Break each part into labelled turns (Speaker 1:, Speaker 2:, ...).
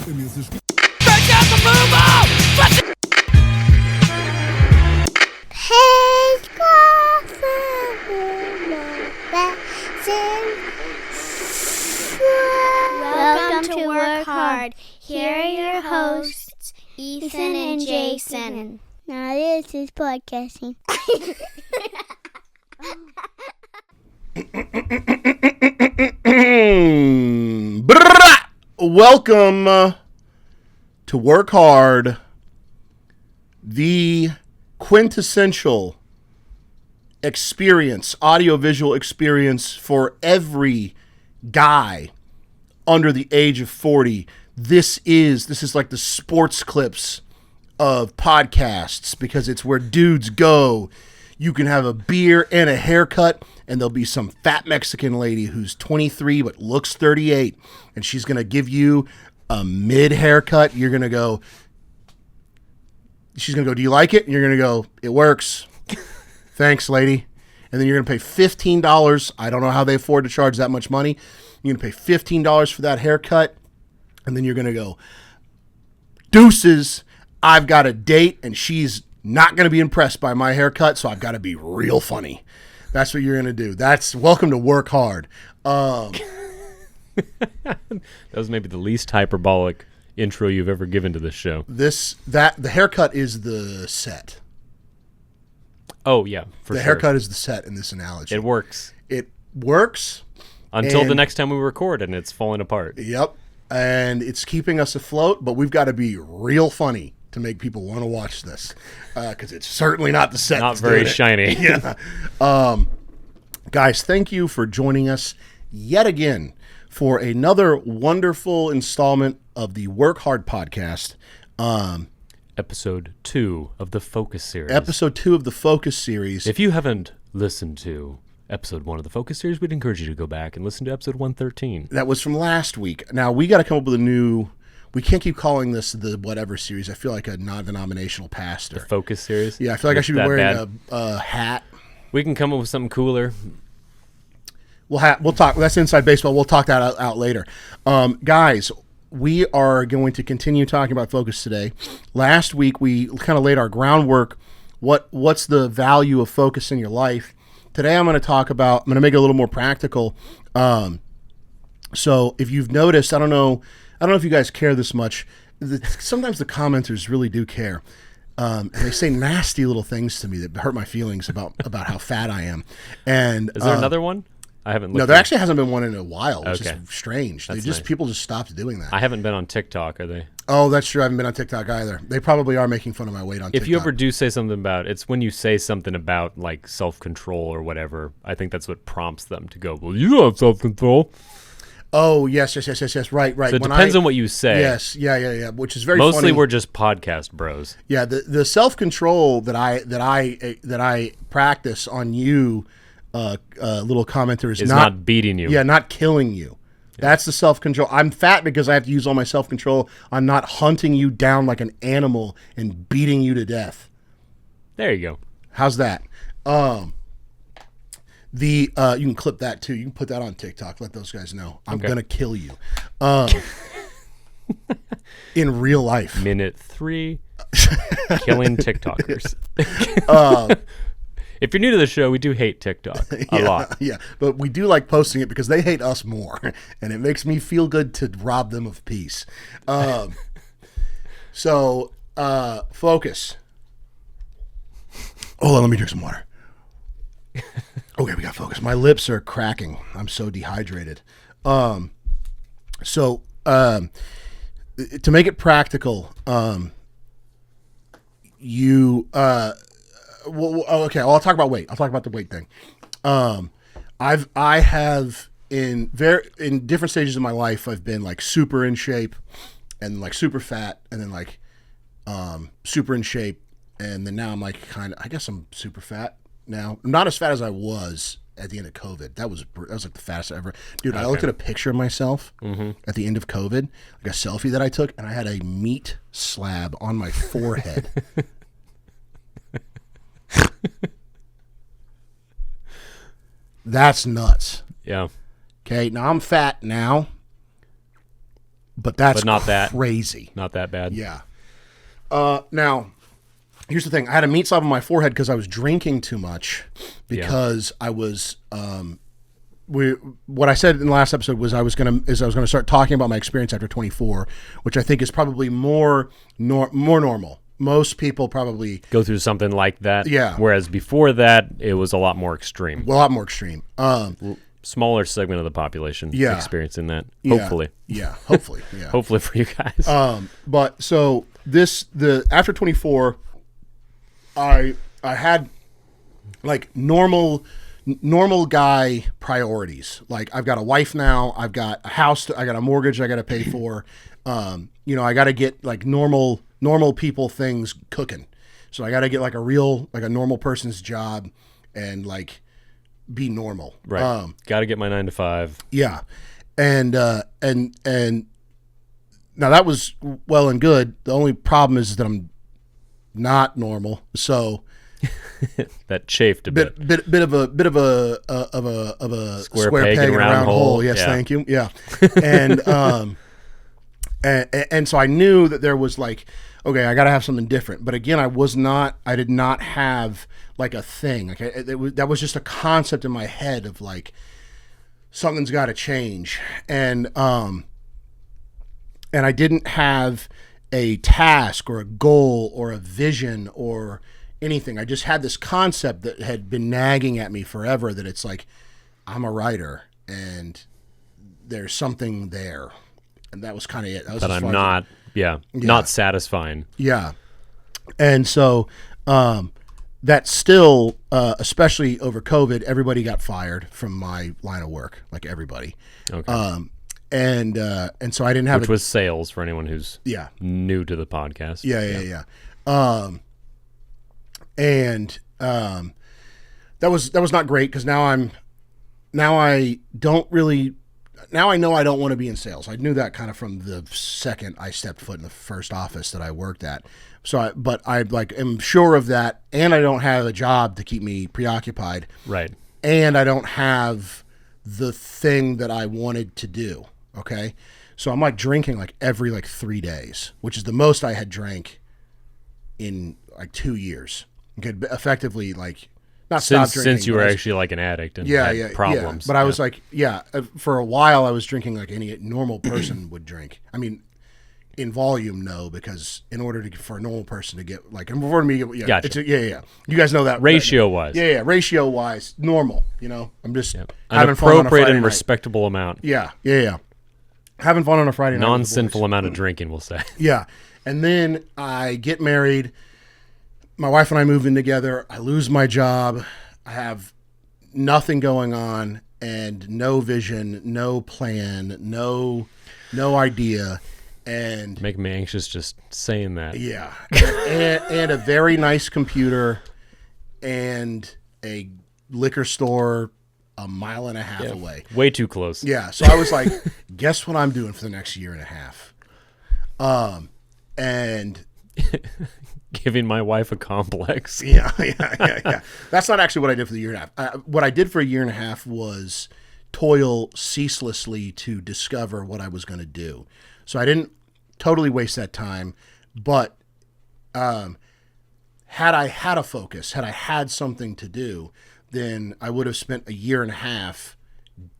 Speaker 1: Welcome to Work Hard. Here are your hosts, Ethan and Jason.
Speaker 2: Now this is podcasting.
Speaker 3: Welcome to Work Hard, the quintessential experience, audiovisual experience for every guy under the age of 40. This is like the sports clips of podcasts because it's where dudes go. You can have a beer and a haircut, and there'll be some fat Mexican lady who's 23 but looks 38, and she's going to give you a mid haircut. She's going to go, do you like it? And you're going to go, it works. Thanks, lady. And then you're going to pay $15. I don't know how they afford to charge that much money. You're going to pay $15 for that haircut, and then you're going to go, deuces, I've got a date, and she's not going to be impressed by my haircut, so I've got to be real funny. That's what you're going to do. That's welcome to Work Hard.
Speaker 4: That was maybe the least hyperbolic intro you've ever given to this show.
Speaker 3: The haircut is the set.
Speaker 4: Oh, yeah, for
Speaker 3: the
Speaker 4: sure.
Speaker 3: haircut is the set in this analogy.
Speaker 4: It works.
Speaker 3: It works.
Speaker 4: Until the next time we record and it's falling apart.
Speaker 3: Yep. And it's keeping us afloat, but we've got to be real funny to make people want to watch this. Because it's certainly not the set.
Speaker 4: Not very shiny.
Speaker 3: Yeah. Guys, thank you for joining us yet again for another wonderful installment of the Work Hard podcast.
Speaker 4: Episode 2 of the Focus series.
Speaker 3: Episode 2 of the Focus series.
Speaker 4: If you haven't listened to Episode 1 of the Focus series, we'd encourage you to go back and listen to Episode 113.
Speaker 3: That was from last week. Now, we got to come up with a new... We can't keep calling this the whatever series. I feel like a non-denominational pastor.
Speaker 4: The Focus series?
Speaker 3: Yeah, I feel like I should be wearing a hat.
Speaker 4: We can come up with something cooler.
Speaker 3: We'll talk. That's Inside Baseball. We'll talk that out later. Guys, we are going to continue talking about Focus today. Last week, we kind of laid our groundwork. What's the value of focus in your life? Today, I'm going to make it a little more practical. So if you've noticed, I don't know if you guys care this much. Sometimes the commenters really do care. And they say nasty little things to me that hurt my feelings about how fat I am. And
Speaker 4: is there another one? I haven't looked.
Speaker 3: No, there actually hasn't been one in a while, which is strange.
Speaker 4: Nice.
Speaker 3: People just stopped doing that.
Speaker 4: I haven't been on TikTok, are they?
Speaker 3: Oh, that's true. I haven't been on TikTok either. They probably are making fun of my weight on TikTok.
Speaker 4: If you ever do say something about, it's when you say something about like self-control or whatever, I think that's what prompts them to go, well, you don't have self-control.
Speaker 3: Oh, yes. Right.
Speaker 4: So it depends on what you say.
Speaker 3: Yes, yeah. Which is very funny.
Speaker 4: Mostly we're just podcast bros.
Speaker 3: Yeah, the self-control that I practice on you, little commenter, is
Speaker 4: not beating you.
Speaker 3: Yeah, not killing you. Yeah. That's the self-control. I'm fat because I have to use all my self-control on not hunting you down like an animal and beating you to death.
Speaker 4: There you go.
Speaker 3: How's that? You can clip that too. You can put that on TikTok. Let those guys know. I'm gonna kill you. In real life.
Speaker 4: Minute 3. Killing TikTokers. If you're new to the show, we do hate TikTok a lot.
Speaker 3: Yeah, but we do like posting it because they hate us more, and it makes me feel good to rob them of peace. So, focus. Hold on, let me drink some water. Okay, we got focus. My lips are cracking. I'm so dehydrated. To make it practical, okay, I'll talk about weight. I'll talk about the weight thing. I have in different stages of my life, I've been like super in shape and like super fat, and then like super in shape, and then now I'm like I guess I'm super fat now. I'm not as fat as I was at the end of COVID. That was like the fattest I ever. Dude, okay. I looked at a picture of myself at the end of COVID, like a selfie that I took, and I had a meat slab on my forehead. That's nuts.
Speaker 4: Yeah.
Speaker 3: Okay, now I'm fat now, but that's
Speaker 4: not that.
Speaker 3: crazy.
Speaker 4: Not that bad.
Speaker 3: Yeah. Now, here's the thing. I had a meat slap on my forehead because I was drinking too much because I was what I said in the last episode was I was gonna start talking about my experience after 24, which I think is probably more normal. Most people probably
Speaker 4: go through something like that.
Speaker 3: Yeah.
Speaker 4: Whereas before that, it was a lot more extreme.
Speaker 3: A lot more extreme.
Speaker 4: Smaller segment of the population experiencing that. Hopefully.
Speaker 3: Yeah. Hopefully. Yeah.
Speaker 4: Hopefully for you guys.
Speaker 3: But so after 24, I had like normal guy priorities. Like I've got a wife now, I've got a house, I got a mortgage I got to pay for. I got to get like normal people things cooking. So I got to get like a normal person's job and like be normal.
Speaker 4: Right. Got to get my 9 to 5.
Speaker 3: Yeah. And now that was well and good. The only problem is that I'm not normal. So
Speaker 4: that chafed a bit.
Speaker 3: Bit of a square peg in a round hole. Yes, thank you. Yeah. And so I knew that there was like, okay, I got to have something different. But again, I did not have like a thing. Like that was just a concept in my head of like, something's got to change. And I didn't have a task or a goal or a vision or anything. I just had this concept that had been nagging at me forever that it's like, I'm a writer and there's something there. And that was kind of it. That was
Speaker 4: but I'm not, not satisfying.
Speaker 3: Yeah. And so that still, especially over COVID, everybody got fired from my line of work, like everybody.
Speaker 4: Okay.
Speaker 3: And so I didn't have
Speaker 4: which was sales for anyone who's new to the podcast.
Speaker 3: Yeah. And that was not great because now I know I don't want to be in sales. I knew that kind of from the second I stepped foot in the first office that I worked at. So, but I like am sure of that, and I don't have a job to keep me preoccupied.
Speaker 4: Right.
Speaker 3: And I don't have the thing that I wanted to do. Okay. So I'm like drinking like every like 3 days, which is the most I had drank in like 2 years. Okay. Effectively like not stop drinking.
Speaker 4: Since you were actually like an addict and had problems.
Speaker 3: Yeah. But I was like, for a while I was drinking like any normal person would drink. I mean, in volume, no, because in order for a normal person to get like, and for me,
Speaker 4: gotcha.
Speaker 3: You guys know that
Speaker 4: ratio wise.
Speaker 3: Yeah, ratio wise, normal. I'm just
Speaker 4: an
Speaker 3: having fun on a
Speaker 4: appropriate
Speaker 3: Friday
Speaker 4: and
Speaker 3: night.
Speaker 4: respectable amount.
Speaker 3: Yeah. Having fun on a Friday night.
Speaker 4: Non-sinful amount of drinking, we'll say.
Speaker 3: Yeah, and then I get married. My wife and I move in together. I lose my job. I have nothing going on and no vision, no plan, no idea. And
Speaker 4: make me anxious just saying that.
Speaker 3: Yeah. and a very nice computer and a liquor store a mile and a half away.
Speaker 4: Way too close.
Speaker 3: Yeah. So I was like, guess what I'm doing for the next year and a half? And
Speaker 4: giving my wife a complex.
Speaker 3: Yeah. That's not actually what I did for the year and a half. What I did for a year and a half was toil ceaselessly to discover what I was going to do. So I didn't totally waste that time, but had I had a focus, had I had something to do, then I would have spent a year and a half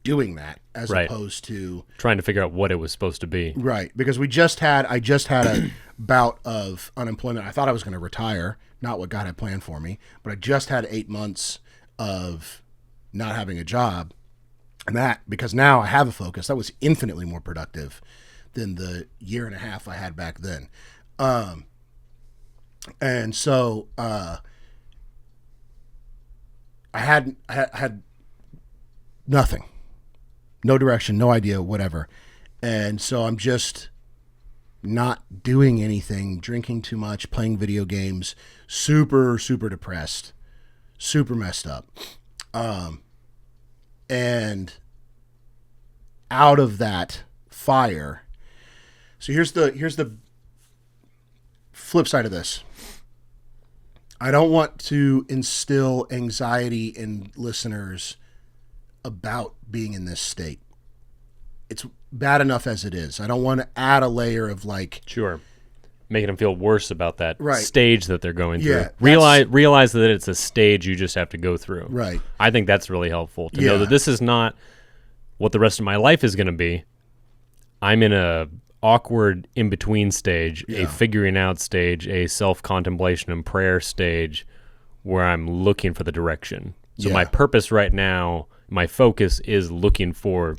Speaker 3: doing that as opposed to
Speaker 4: trying to figure out what it was supposed to be.
Speaker 3: Right, because I just had a bout of unemployment. I thought I was going to retire, not what God had planned for me, but I just had 8 months of not having a job, and that because now I have a focus, that was infinitely more productive than the year and a half I had back then. And so I had nothing, no direction, no idea, whatever. And so I'm just not doing anything, drinking too much, playing video games, super, super depressed, super messed up. And out of that fire, so here's the flip side of this. I don't want to instill anxiety in listeners about being in this state. It's bad enough as it is. I don't want to add a layer of like,
Speaker 4: Sure. Making them feel worse about that
Speaker 3: Right.
Speaker 4: stage that they're going through.
Speaker 3: Yeah,
Speaker 4: Realize that it's a stage you just have to go through.
Speaker 3: right.
Speaker 4: I think that's really helpful to
Speaker 3: Yeah.
Speaker 4: know that this is not what the rest of my life is going to be. I'm in a awkward in-between stage,
Speaker 3: Yeah.
Speaker 4: a figuring out stage, a self-contemplation and prayer stage where I'm looking for the direction. So
Speaker 3: Yeah.
Speaker 4: my purpose right now, my focus is looking for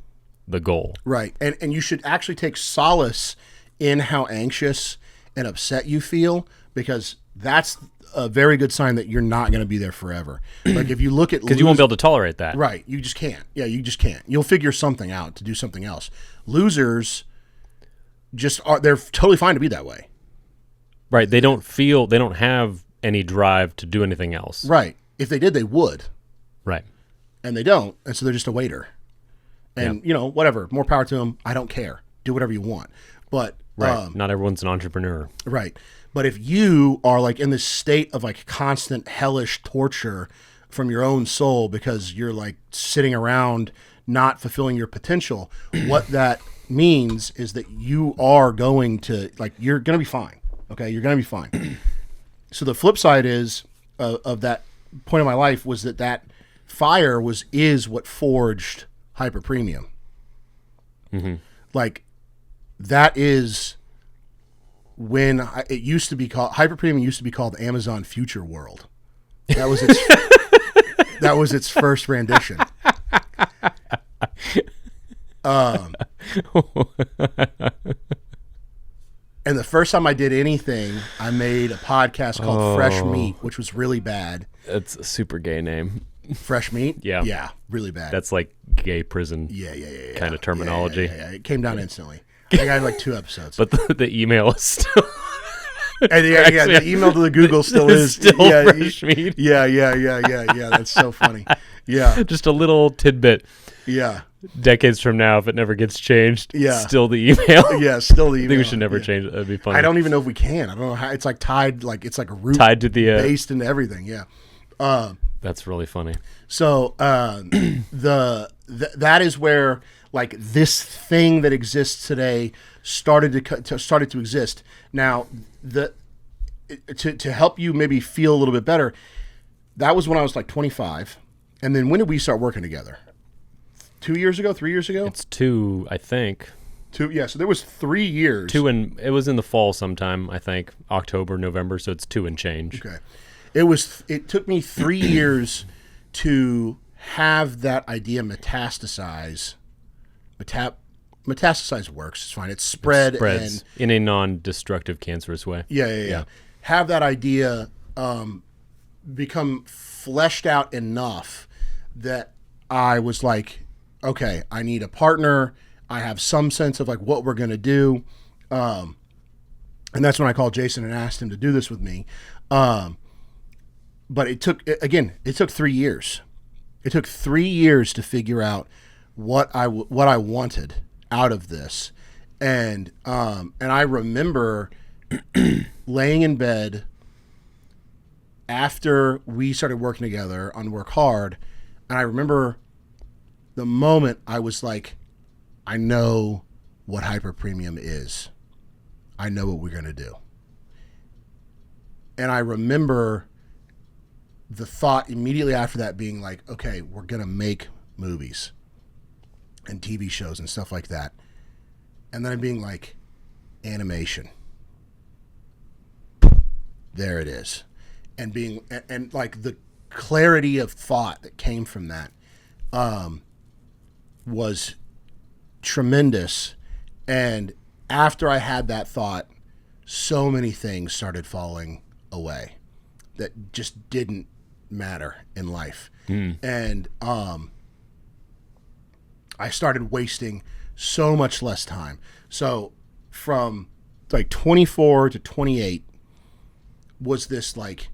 Speaker 4: the goal.
Speaker 3: Right. And you should actually take solace in how anxious and upset you feel, because that's a very good sign that you're not going to be there forever. Like if you look at
Speaker 4: Because you won't be able to tolerate that.
Speaker 3: Right. You just can't. Yeah, you just can't. You'll figure something out to do something else. Losers just are, they're totally fine to be that way.
Speaker 4: Right. They don't have any drive to do anything else.
Speaker 3: Right. If they did, they would.
Speaker 4: Right.
Speaker 3: And they don't. And so they're just a waiter. And, whatever. More power to them. I don't care. Do whatever you want. But,
Speaker 4: Right. Not everyone's an entrepreneur.
Speaker 3: right. But if you are like in this state of like constant hellish torture from your own soul because you're like sitting around not fulfilling your potential, what that means is that you are going to, like, you're going to be fine. Okay. You're going to be fine. So the flip side is of that point of my life was that fire is what forged Hyper Premium.
Speaker 4: Mm-hmm.
Speaker 3: Like that is when it used to be called Hyper Premium used to be called Amazon Future World. That was its that was its first rendition. And the first time I did anything, I made a podcast called Fresh Meat, which was really bad.
Speaker 4: That's a super gay name.
Speaker 3: Fresh Meat?
Speaker 4: Yeah.
Speaker 3: Yeah, really bad.
Speaker 4: That's like gay prison
Speaker 3: yeah.
Speaker 4: kind of terminology.
Speaker 3: Yeah. It came down instantly. I think I had like 2 episodes.
Speaker 4: But the email is still
Speaker 3: And the email to the Google still is.
Speaker 4: Fresh Meat.
Speaker 3: Yeah. That's so funny. Yeah.
Speaker 4: Just a little tidbit.
Speaker 3: Yeah.
Speaker 4: Decades from now, if it never gets changed,
Speaker 3: Yeah.
Speaker 4: still the email.
Speaker 3: Yeah, still the email.
Speaker 4: I think we should never change it. That'd be funny.
Speaker 3: I don't even know if we can. I don't know how. It's like tied, like it's like a root
Speaker 4: Tied to the
Speaker 3: based into everything. Yeah.
Speaker 4: That's really funny.
Speaker 3: So that is where like this thing that exists today started to exist. Now to help you maybe feel a little bit better, that was when I was like 25, and then when did we start working together? 2 years ago, 3 years ago?
Speaker 4: It's 2, I think.
Speaker 3: 2. Yeah. So there was 3 years.
Speaker 4: 2 and it was in the fall sometime, I think, October, November. So it's 2 and change.
Speaker 3: Okay. It took me 3 years to have that idea metastasize. Metastasize works. It's fine. It's spreads
Speaker 4: and in a non-destructive, cancerous way.
Speaker 3: Yeah. Have that idea become fleshed out enough that I was like, okay, I need a partner. I have some sense of like what we're going to do. And that's when I called Jason and asked him to do this with me. But it took 3 years. It took 3 years to figure out what I wanted out of this. And I remember laying in bed after we started working together on Work Hard. And I remember the moment I was like, I know what Hyper Premium is. I know what we're going to do. And I remember the thought immediately after that being like, okay, we're going to make movies and TV shows and stuff like that. And then being like, animation. There it is. And being, and like the clarity of thought that came from that was tremendous. And after I had that thought, so many things started falling away that just didn't matter in life. And I started wasting so much less time. So from like 24 to 28 was this like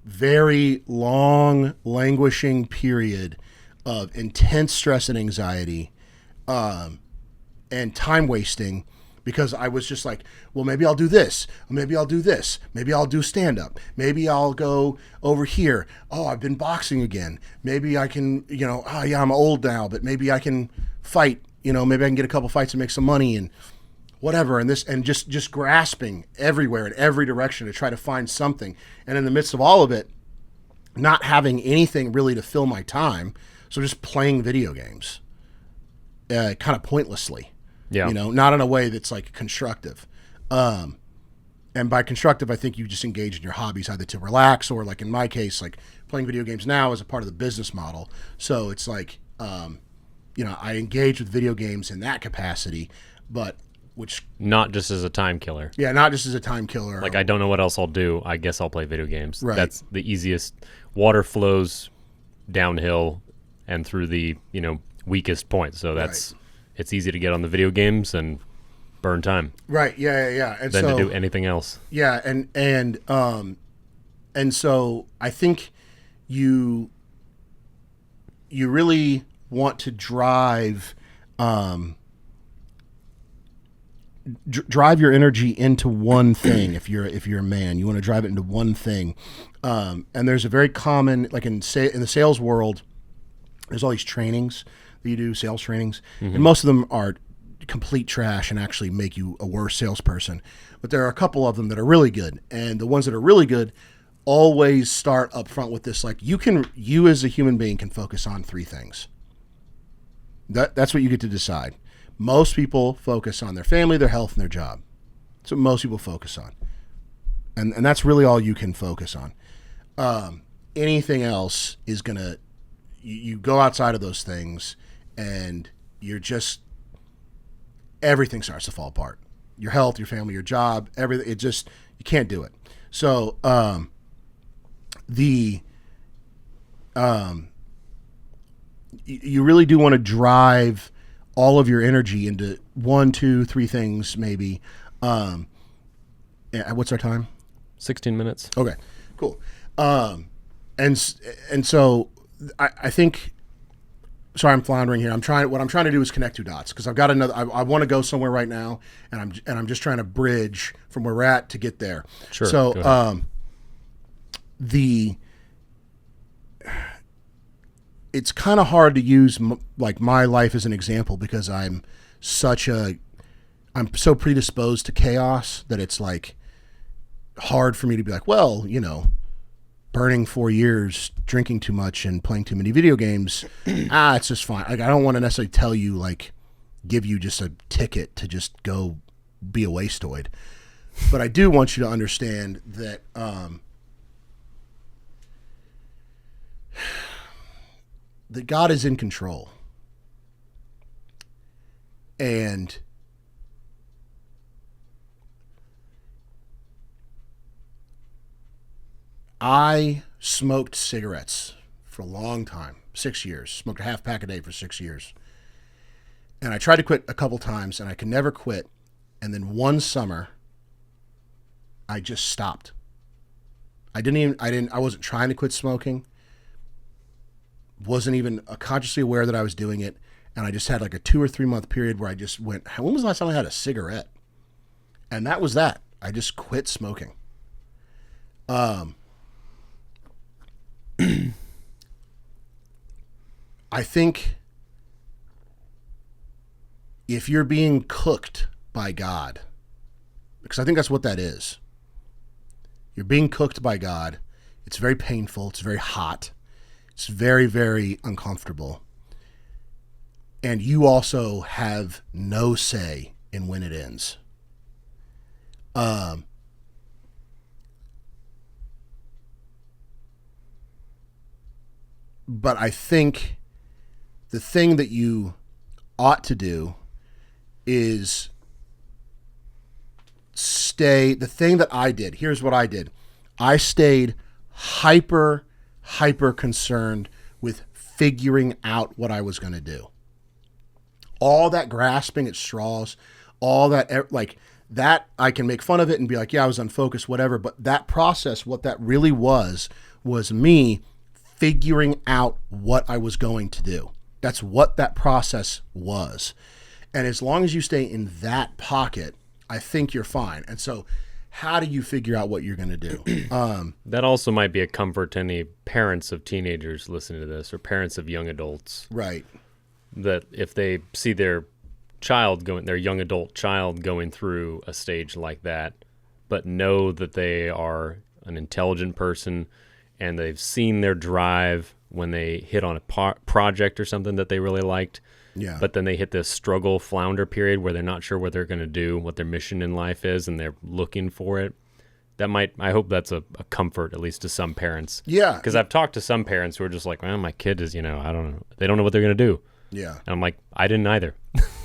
Speaker 3: very long languishing period of intense stress and anxiety and time wasting, because I was just like, well, maybe I'll do this. Maybe I'll do this. Maybe I'll do stand-up. Maybe I'll go over here. Oh, I've been boxing again. Maybe I can, I'm old now, but maybe I can fight, maybe I can get a couple fights and make some money and whatever. And just grasping everywhere in every direction to try to find something. And in the midst of all of it, not having anything really to fill my time. So just playing video games, kind of pointlessly, not in a way that's like constructive. And by constructive, I think you just engage in your hobbies either to relax or, like in my case, like playing video games now is a part of the business model. So it's like, I engage with video games in that capacity, but
Speaker 4: not just as a time killer.
Speaker 3: Yeah, not just as a time killer.
Speaker 4: Like I don't know what else I'll do. I guess I'll play video games.
Speaker 3: Right.
Speaker 4: That's the easiest. Water flows downhill and through the weakest point. So it's easy to get on the video games and burn time.
Speaker 3: Right. Yeah. And
Speaker 4: than to do anything else.
Speaker 3: Yeah, and so I think you really want to drive drive your energy into one thing. If you're a man, you want to drive it into one thing. And there's a very common, like in the sales world, there's all these trainings that you do, sales trainings, and most of them are complete trash and actually make you a worse salesperson. But there are a couple of them that are really good, and the ones that are really good always start up front with this: like you as a human being can focus on 3 things. That's what you get to decide. Most people focus on their family, their health, and their job. That's what most people focus on, and that's really all you can focus on. Anything else is gonna you go outside of those things, and you're just everything starts to fall apart. Your health, your family, your job, everything. You can't do it. So you really do want to drive all of your energy into 1, 2, 3 things, maybe. What's our time?
Speaker 4: 16 minutes.
Speaker 3: Okay, cool. And so I think. Sorry, I'm floundering here. What I'm trying to do is connect 2 dots because I've got another. I want to go somewhere right now, and I'm just trying to bridge from where we're at to get there.
Speaker 4: Sure.
Speaker 3: So, it's kind of hard to use like my life as an example because I'm so predisposed to chaos that it's like hard for me to be like, well, burning 4 years, drinking too much, and playing too many video games, it's just fine. Like I don't want to necessarily tell you, like, give you just a ticket to just go be a wasteoid. But I do want you to understand that that God is in control. And I smoked cigarettes for a long time, 6 years. Smoked a half pack a day for 6 years. And I tried to quit a couple times, and I could never quit. And then one summer, I just stopped. I wasn't trying to quit smoking. Wasn't even consciously aware that I was doing it. And I just had like a 2 or 3 month period where I just went, when was the last time I had a cigarette? And that was that. I just quit smoking. I think if you're being cooked by God, because I think that's what that is. You're being cooked by God. It's very painful. It's very hot. It's very, very uncomfortable. And you also have no say in when it ends. But I think the thing that you ought to do is the thing that I did. Here's what I did. I stayed hyper concerned with figuring out what I was going to do. All that grasping at straws, all that, like that, I can make fun of it and be like, yeah, I was unfocused, whatever. But that process, what that really was me figuring out what I was going to do. That's what that process was. And as long as you stay in that pocket, I think you're fine. And so how do you figure out what you're going to do?
Speaker 4: That also might be a comfort to any parents of teenagers listening to this or parents of young adults.
Speaker 3: Right.
Speaker 4: That if they see their their young adult child going through a stage like that, but know that they are an intelligent person and they've seen their drive when they hit on a project or something that they really liked.
Speaker 3: Yeah.
Speaker 4: But then they hit this struggle flounder period where they're not sure what they're going to do, what their mission in life is, and they're looking for it. I hope that's a comfort, at least to some parents.
Speaker 3: Yeah.
Speaker 4: Because I've talked to some parents who are just like, well, my kid is, I don't know. They don't know what they're going to do.
Speaker 3: Yeah.
Speaker 4: And I'm like, I didn't either.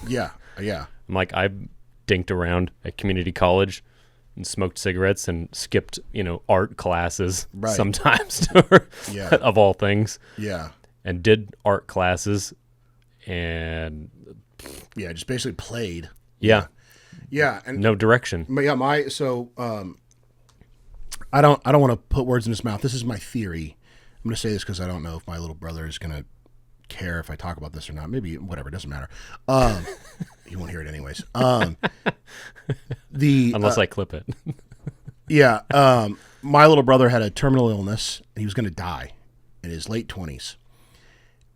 Speaker 3: Yeah. Yeah.
Speaker 4: I'm like, I dinked around at community college and smoked cigarettes and skipped, art classes sometimes, of all things.
Speaker 3: Yeah.
Speaker 4: And did art classes and...
Speaker 3: Yeah, just basically played.
Speaker 4: Yeah.
Speaker 3: Yeah. And
Speaker 4: no direction.
Speaker 3: But yeah, I don't want to put words in his mouth. This is my theory. I'm going to say this because I don't know if my little brother is going to care if I talk about this or not. Maybe, whatever, it doesn't matter. He won't hear it anyways.
Speaker 4: Unless I clip it.
Speaker 3: Yeah. My little brother had a terminal illness, and he was going to die in his late 20s.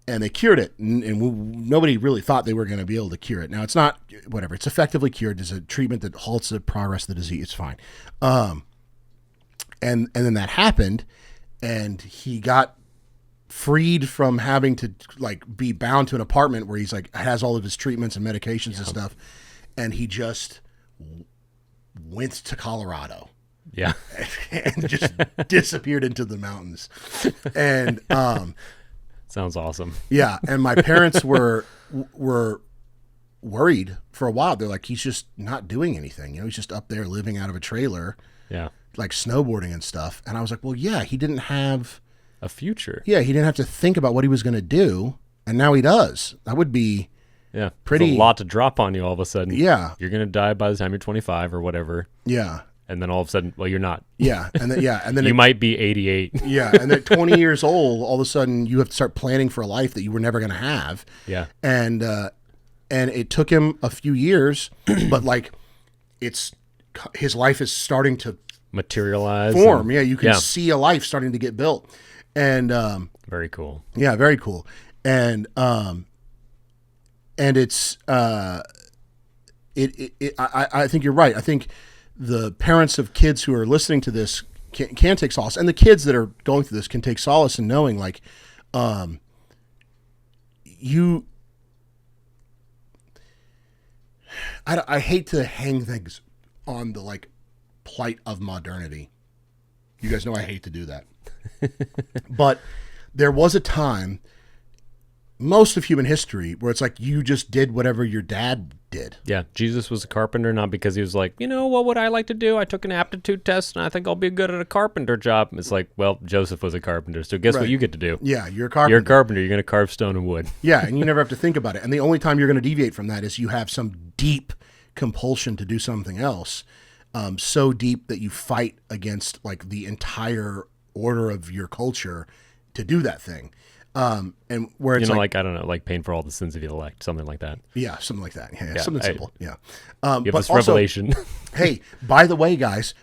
Speaker 3: And they cured it, and nobody really thought they were going to be able to cure it. Now, it's not, whatever. It's effectively cured. There's a treatment that halts the progress of the disease. It's fine. And then that happened, and he got freed from having to be bound to an apartment where he's has all of his treatments and medications and stuff, and he just went to Colorado.
Speaker 4: Yeah.
Speaker 3: And just disappeared into the mountains. And
Speaker 4: sounds awesome.
Speaker 3: Yeah, and my parents were worried for a while. They're like, he's just not doing anything. He's just up there living out of a trailer.
Speaker 4: Yeah.
Speaker 3: Snowboarding and stuff. And I was like, well, yeah, he didn't have
Speaker 4: a future.
Speaker 3: Yeah, he didn't have to think about what he was going to do, and now he does. That would be pretty...
Speaker 4: It's a lot to drop on you all of a sudden.
Speaker 3: Yeah.
Speaker 4: You're going to die by the time you're 25 or whatever.
Speaker 3: Yeah.
Speaker 4: And then all of a sudden, well, you're not.
Speaker 3: Yeah. And then
Speaker 4: you might be 88.
Speaker 3: Yeah. And at 20 years old, all of a sudden you have to start planning for a life that you were never going to have.
Speaker 4: Yeah.
Speaker 3: And it took him a few years, but his life is starting to
Speaker 4: materialize,
Speaker 3: form. You can see a life starting to get built. And
Speaker 4: very cool.
Speaker 3: Yeah, very cool. And it's I think you're right. I think the parents of kids who are listening to this can take solace, and the kids that are going through this can take solace in knowing I hate to hang things on the plight of modernity. You guys know I hate to do that. But there was a time, most of human history, where it's you just did whatever your dad did.
Speaker 4: Yeah, Jesus was a carpenter, not because he was like, what would I like to do? I took an aptitude test, and I think I'll be good at a carpenter job. It's well, Joseph was a carpenter, so guess what you get to do?
Speaker 3: Yeah, you're a carpenter.
Speaker 4: You're a carpenter. You're going to carve stone and wood.
Speaker 3: Yeah, and you never have to think about it. And the only time you're going to deviate from that is you have some deep compulsion to do something else, so deep that you fight against the entire order of your culture to do that thing. And where it's
Speaker 4: I don't know, paying for all the sins of the elect, something like that.
Speaker 3: Yeah, something like that. Yeah, something simple. Yeah.
Speaker 4: You have
Speaker 3: but
Speaker 4: this
Speaker 3: also,
Speaker 4: revelation.
Speaker 3: Hey, by the way, guys,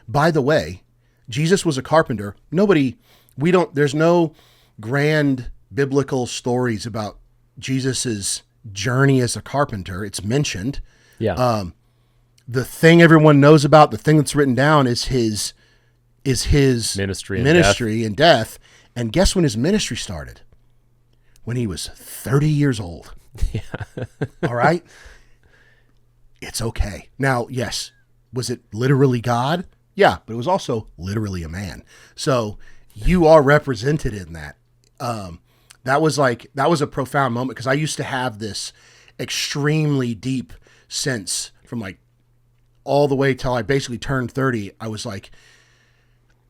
Speaker 3: Jesus was a carpenter. There's no grand biblical stories about Jesus's journey as a carpenter. It's mentioned.
Speaker 4: Yeah.
Speaker 3: The thing everyone knows about, the thing that's written down is his ministry and death. And guess when his ministry started? When he was 30 years old.
Speaker 4: Yeah.
Speaker 3: All right? It's okay. Now, yes, was it literally God? Yeah, but it was also literally a man. So you are represented in that. That was a profound moment, because I used to have this extremely deep sense from all the way till I basically turned 30. I was like,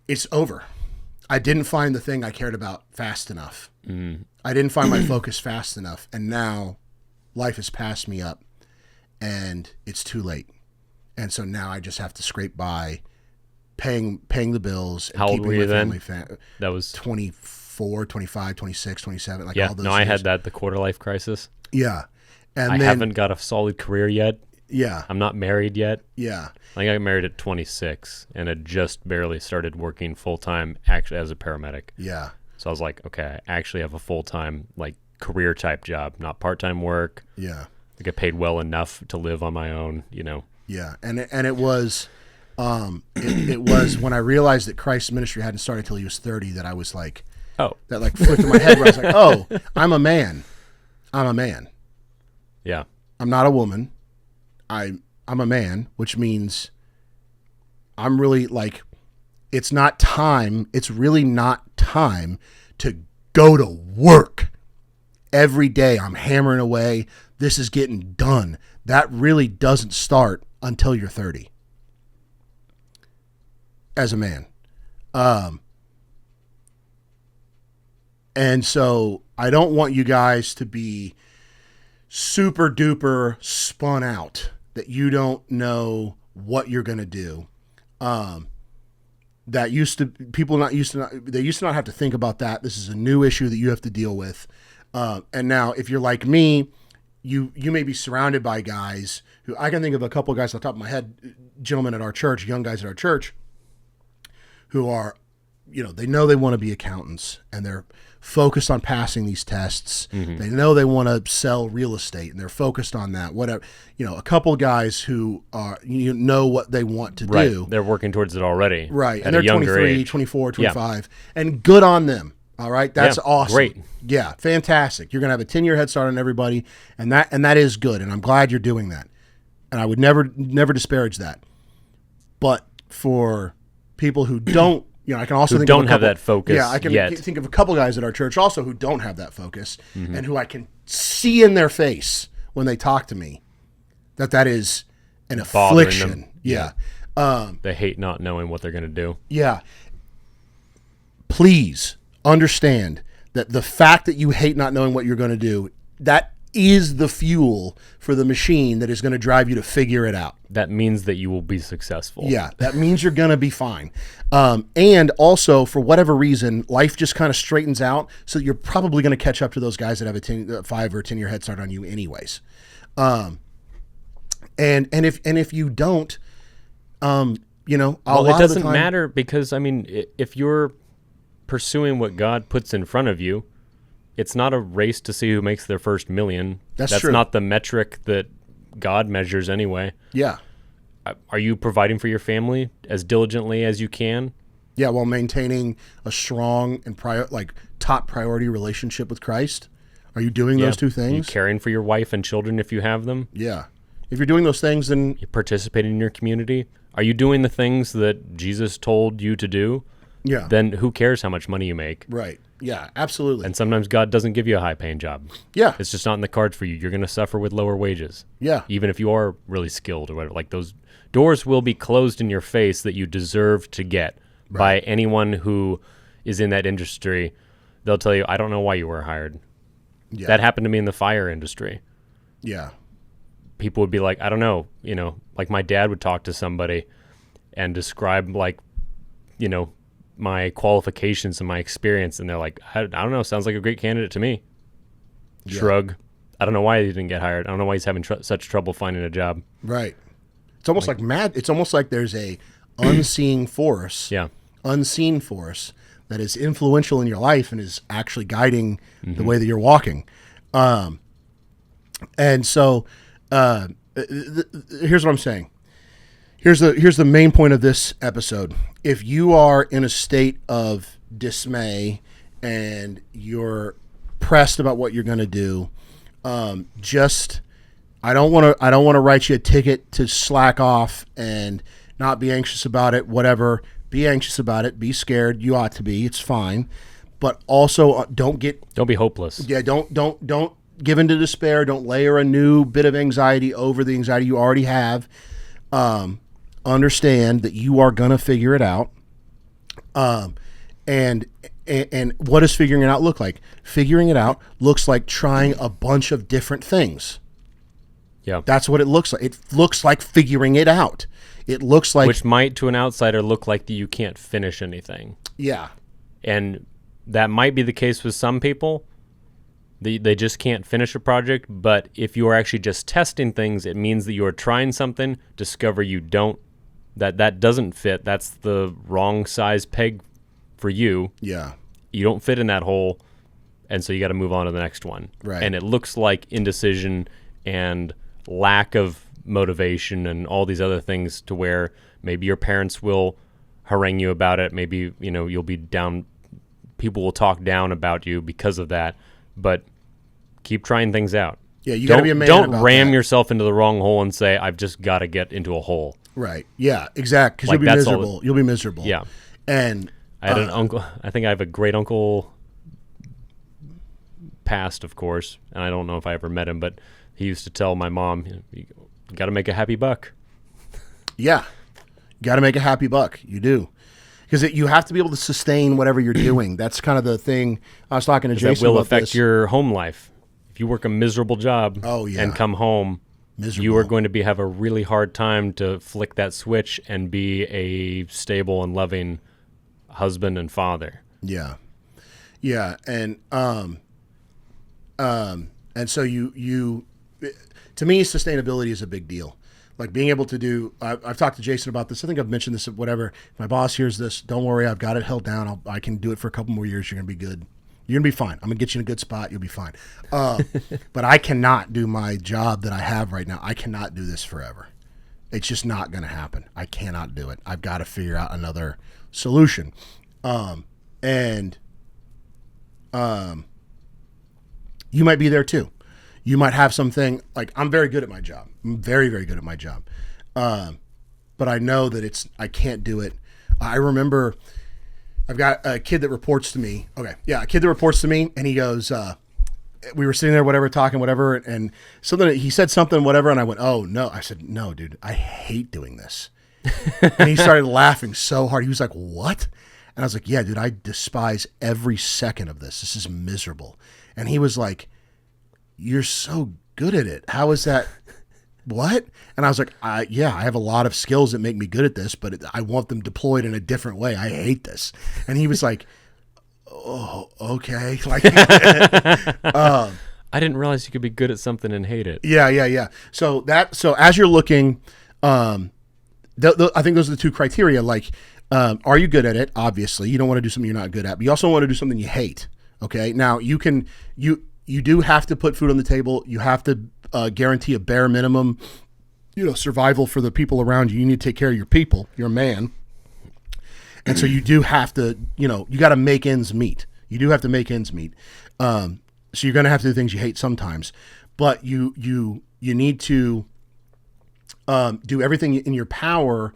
Speaker 3: it's over. I didn't find the thing I cared about fast enough.
Speaker 4: Mm.
Speaker 3: I didn't find my focus fast enough. And now life has passed me up and it's too late. And so now I just have to scrape by paying the bills. And
Speaker 4: how old were you then?
Speaker 3: That was 24, 25, 26, 27.
Speaker 4: Yeah,
Speaker 3: all those
Speaker 4: I
Speaker 3: years.
Speaker 4: had that, the quarter life crisis.
Speaker 3: Yeah. And
Speaker 4: I haven't got a solid career yet.
Speaker 3: Yeah.
Speaker 4: I'm not married yet.
Speaker 3: Yeah.
Speaker 4: I got married at 26 and had just barely started working full-time actually as a paramedic.
Speaker 3: Yeah.
Speaker 4: So I was like, okay, I actually have a full-time career type job, not part-time work.
Speaker 3: Yeah.
Speaker 4: I get paid well enough to live on my own,
Speaker 3: Yeah, and it was, it was when I realized that Christ's ministry hadn't started until he was 30 that I was like,
Speaker 4: Oh.
Speaker 3: that like flipped in my head where I was like, oh, I'm a man.
Speaker 4: Yeah.
Speaker 3: I'm not a woman. I'm a man, which means I'm really like, it's really not time to go to work. Every day I'm hammering away. This is getting done. That really doesn't start until you're 30 as a man. And so I don't want you guys to be super duper spun out that you don't know what you're going to do. They used to not have to think about that. This is a new issue that you have to deal with. And now if you're like me, you may be surrounded by guys who, I can think of a couple of guys off the top of my head, gentlemen at our church, young guys at our church, who are, they know they want to be accountants and they're focused on passing these tests. Mm-hmm. They know they want to sell real estate and they're focused on that. Whatever, a couple of guys who are, know what they want to do.
Speaker 4: They're working towards it already.
Speaker 3: Right.
Speaker 4: At
Speaker 3: And they're
Speaker 4: a younger
Speaker 3: 23,
Speaker 4: age.
Speaker 3: 24, 25 and good on them. All right. That's awesome.
Speaker 4: Great.
Speaker 3: Yeah. Fantastic. You're going to have a 10-year head start on everybody. And that is good. And I'm glad you're doing that. And I would never disparage that. But for people who don't, I can also think
Speaker 4: don't
Speaker 3: of
Speaker 4: have that focus.
Speaker 3: Yeah, I can
Speaker 4: yet.
Speaker 3: think of a couple guys at our church also who don't have that focus and who I can see in their face when they talk to me that is an affliction.
Speaker 4: Them.
Speaker 3: Yeah.
Speaker 4: They hate not knowing what they're going to do.
Speaker 3: Yeah. Please understand that the fact that you hate not knowing what you're going to do, that is the fuel for the machine that is going to drive you to figure it out.
Speaker 4: That means that you will be successful.
Speaker 3: Yeah, that means you're going to be fine. And also, for whatever reason, life just kind of straightens out, so you're probably going to catch up to those guys that have a 5 or 10-year head start on you anyways. And if you don't, it
Speaker 4: doesn't matter because, if you're pursuing what God puts in front of you, it's not a race to see who makes their first million. That's
Speaker 3: true.
Speaker 4: Not the metric that God measures anyway.
Speaker 3: Yeah.
Speaker 4: Are you providing for your family as diligently as you can?
Speaker 3: Yeah, while maintaining a strong and top priority relationship with Christ. Are you doing those two things?
Speaker 4: Are you caring for your wife and children if you have them?
Speaker 3: Yeah. If you're doing those things, then
Speaker 4: you participating in your community. Are you doing the things that Jesus told you to do?
Speaker 3: Yeah.
Speaker 4: Then who cares how much money you make?
Speaker 3: Right. Yeah, absolutely.
Speaker 4: And sometimes God doesn't give you a high-paying job.
Speaker 3: Yeah.
Speaker 4: It's just not in the cards for you. You're going to suffer with lower wages.
Speaker 3: Yeah.
Speaker 4: Even if you are really skilled or whatever. Like, those doors will be closed in your face that you deserve to get by anyone who is in that industry. They'll tell you, I don't know why you were hired.
Speaker 3: Yeah.
Speaker 4: That happened to me in the fire industry.
Speaker 3: Yeah.
Speaker 4: People would be like, I don't know. Like my dad would talk to somebody and describe my qualifications and my experience, and they're like, I don't know, sounds like a great candidate to me.
Speaker 3: Yeah.
Speaker 4: Shrug. I don't know why he didn't get hired. I don't know why he's having such trouble finding a job.
Speaker 3: Right. It's almost like mad. It's almost like there's a unseen force.
Speaker 4: Yeah.
Speaker 3: Unseen force that is influential in your life and is actually guiding the way that you're walking. And so here's what I'm saying. Here's the main point of this episode. If you are in a state of dismay and you're pressed about what you're going to do, I don't want to write you a ticket to slack off and not be anxious about it. Whatever, be anxious about it. Be scared. You ought to be. It's fine, but also don't
Speaker 4: be hopeless.
Speaker 3: Yeah, don't give into despair. Don't layer a new bit of anxiety over the anxiety you already have. Understand that you are going to figure it out. And what does figuring it out look like? Figuring it out looks like trying a bunch of different things.
Speaker 4: Yeah.
Speaker 3: That's what it looks like. It looks like figuring it out. It looks like...
Speaker 4: Which might, to an outsider, look like you can't finish anything.
Speaker 3: Yeah.
Speaker 4: And that might be the case with some people. They just can't finish a project. But if you are actually just testing things, it means that you are trying something, discover you don't, that doesn't fit. That's the wrong size peg for you.
Speaker 3: Yeah.
Speaker 4: You don't fit in that hole, and so you got to move on to the next one.
Speaker 3: Right.
Speaker 4: And it looks like indecision and lack of motivation and all these other things, to where maybe your parents will harangue you about it. Maybe, you'll be down. People will talk down about you because of that, but keep trying things out.
Speaker 3: Yeah, you got to be a man.
Speaker 4: Don't
Speaker 3: about
Speaker 4: ram
Speaker 3: that.
Speaker 4: yourself into the wrong hole and say, I've just got to get into a hole.
Speaker 3: Right. Yeah, exactly. Because
Speaker 4: Like,
Speaker 3: you'll be
Speaker 4: that's all
Speaker 3: miserable. You'll be miserable.
Speaker 4: Yeah.
Speaker 3: And
Speaker 4: I had an uncle. I think I have a great uncle, passed, of course, and I don't know if I ever met him, but he used to tell my mom, you got to make a happy buck.
Speaker 3: yeah, got to make a happy buck. You do. Because you have to be able to sustain whatever you're doing. That's kind of the thing. I was talking to Jason
Speaker 4: That will
Speaker 3: about
Speaker 4: affect
Speaker 3: this.
Speaker 4: your home life. If you work a miserable job and come home, you are going to have a really hard time to flick that switch and be a stable and loving husband and father.
Speaker 3: Yeah. Yeah. And so you to me, sustainability is a big deal. Like being able to do, I've talked to Jason about this. I think I've mentioned this, whatever. If my boss hears this, don't worry. I've got it held down. I can do it for a couple more years. You're going to be good. You're going to be fine. I'm going to get you in a good spot. You'll be fine. But I cannot do my job that I have right now. I cannot do this forever. It's just not going to happen. I cannot do it. I've got to figure out another solution. You might be there too. You might have something like, I'm very good at my job. I'm very, very good at my job. But I know that I can't do it. I remember I've got a kid that reports to me. Okay. Yeah. A kid that reports to me, and he goes, we were sitting there, whatever, talking, whatever. And he said something, whatever. And I went, oh no. I said, no, dude, I hate doing this. And he started laughing so hard. He was like, what? And I was like, yeah, dude, I despise every second of this. This is miserable. And he was like, you're so good at it. How is that? What? And I was like, I have a lot of skills that make me good at this, but I want them deployed in a different way. I hate this. And he was like, oh, okay. Like,
Speaker 4: I didn't realize you could be good at something and hate it.
Speaker 3: Yeah. So as you're looking, I think those are the two criteria. Like, are you good at it? Obviously, you don't want to do something you're not good at, but you also want to do something you hate. Okay. Now you do have to put food on the table. You have to guarantee a bare minimum, survival for the people around you. You need to take care of your people. You're a man. And so you do have to, you got to make ends meet. You do have to make ends meet. So you're going to have to do things you hate sometimes, but you need to do everything in your power,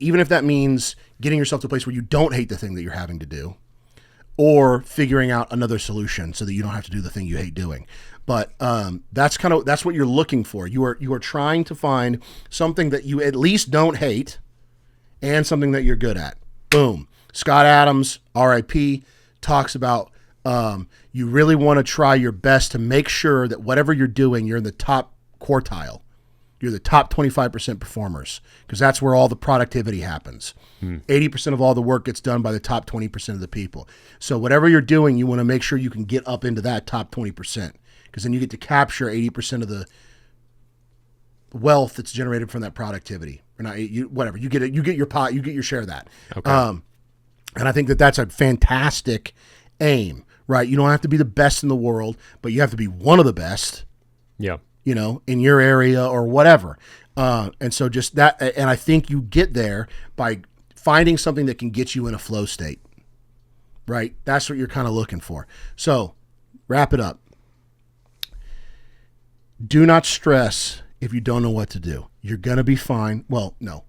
Speaker 3: even if that means getting yourself to a place where you don't hate the thing that you're having to do, or figuring out another solution so that you don't have to do the thing you hate doing. But that's what you're looking for. You are trying to find something that you at least don't hate and something that you're good at. Boom. Scott Adams, RIP, talks about you really want to try your best to make sure that whatever you're doing, you're in the top quartile. You're the top 25% performers, because that's where all the productivity happens. 80% of all the work gets done by the top 20% of the people. So whatever you're doing, you want to make sure you can get up into that top 20%, because then you get to capture 80% of the wealth that's generated from that productivity. Or not, whatever. You get it. You get your pot. You get your share of that.
Speaker 4: Okay.
Speaker 3: And I think that that's a fantastic aim, right? You don't have to be the best in the world, but you have to be one of the best.
Speaker 4: Yeah.
Speaker 3: In your area or whatever. And so just that, and I think you get there by finding something that can get you in a flow state, right? That's what you're kind of looking for. So wrap it up. Do not stress if you don't know what to do. You're going to be fine. Well, no.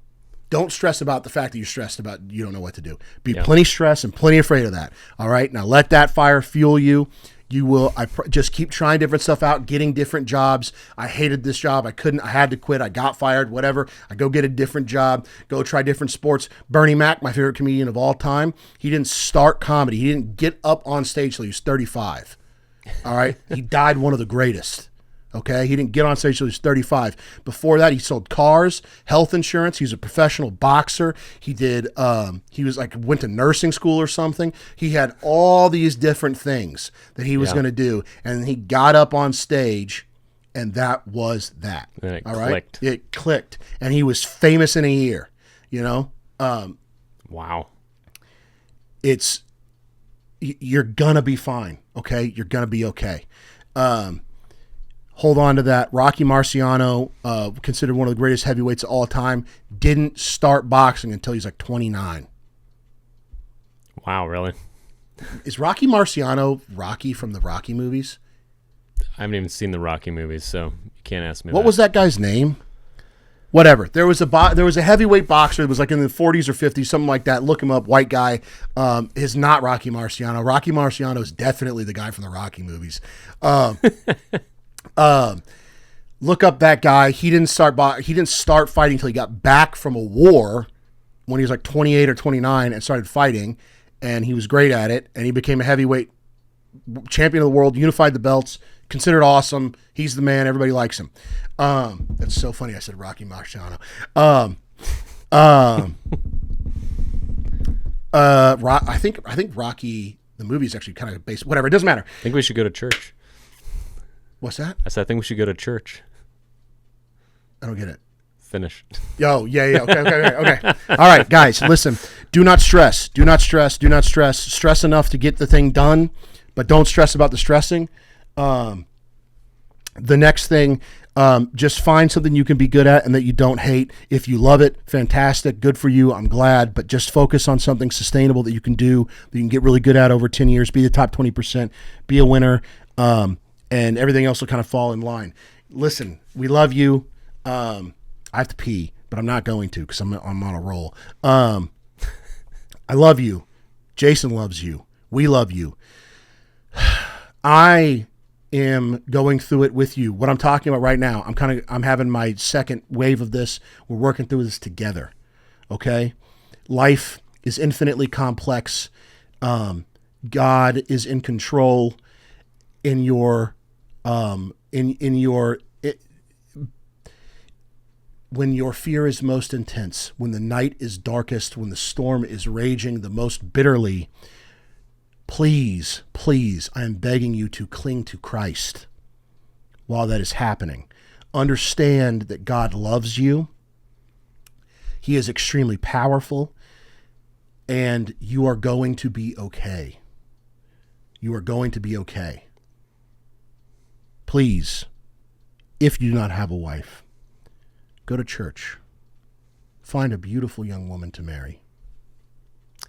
Speaker 3: Don't stress about the fact that you're stressed about you don't know what to do. Be plenty stressed and plenty afraid of that. All right? Now let that fire fuel you. You will. Just keep trying different stuff out, getting different jobs. I hated this job. I couldn't. I had to quit. I got fired. Whatever. I go get a different job. Go try different sports. Bernie Mac, my favorite comedian of all time. He didn't start comedy. He didn't get up on stage till he was 35. All right. He died one of the greatest. Okay, he didn't get on stage till he was 35. Before that, he sold cars, health insurance. He was a professional boxer. He did. He was went to nursing school or something. He had all these different things that he was going to do, and he got up on stage, and that was that.
Speaker 4: And it
Speaker 3: all
Speaker 4: clicked.
Speaker 3: Right, it clicked, and he was famous in a year.
Speaker 4: Wow.
Speaker 3: You're gonna be fine. Okay, you're gonna be okay. hold on to that. Rocky Marciano, considered one of the greatest heavyweights of all time, didn't start boxing until he's like 29.
Speaker 4: Wow, really?
Speaker 3: Is Rocky Marciano Rocky from the Rocky movies?
Speaker 4: I haven't even seen the Rocky movies, so you can't ask me
Speaker 3: What was that guy's name? Whatever. There was a heavyweight boxer that was like in the 40s or 50s, something like that. Look him up. White guy. Is not Rocky Marciano. Rocky Marciano is definitely the guy from the Rocky movies. Look up that guy. He didn't start fighting until he got back from a war when he was like 28 or 29 and started fighting, and he was great at it, and he became a heavyweight champion of the world, unified the belts, considered awesome. He's the man. Everybody likes him. That's so funny. I said Rocky Marciano. I think Rocky the movie is actually kind of based. Whatever. It doesn't matter.
Speaker 4: I think we should go to church.
Speaker 3: What's that?
Speaker 4: I said I think we should go to church.
Speaker 3: I don't get it.
Speaker 4: Finish.
Speaker 3: Yo, yeah. Okay. All right, guys, listen. Do not stress. Do not stress. Do not stress. Stress enough to get the thing done, but don't stress about the stressing. The next thing, just find something you can be good at and that you don't hate. If you love it, fantastic. Good for you. I'm glad. But just focus on something sustainable that you can do, that you can get really good at over 10 years. Be the top 20%. Be a winner. And everything else will kind of fall in line. Listen, we love you. I have to pee, but I'm not going to because I'm on a roll. I love you. Jason loves you. We love you. I am going through it with you. What I'm talking about right now, I'm having my second wave of this. We're working through this together. Okay? Life is infinitely complex. God is in control in your when your fear is most intense, when the night is darkest, when the storm is raging the most bitterly, please, I am begging you to cling to Christ while that is happening. Understand that God loves you. He is extremely powerful, and you are going to be okay. You are going to be okay. Please, if you do not have a wife, go to church. Find a beautiful young woman to marry.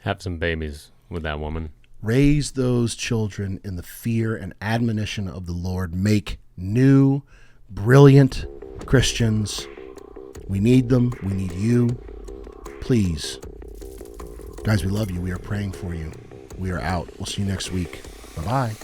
Speaker 4: Have some babies with that woman.
Speaker 3: Raise those children in the fear and admonition of the Lord. Make new, brilliant Christians. We need them. We need you. Please. Guys, we love you. We are praying for you. We are out. We'll see you next week. Bye-bye.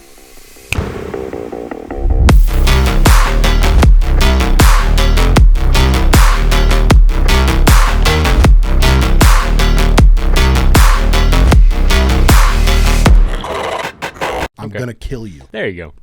Speaker 3: I'm going to kill you.
Speaker 4: There you go.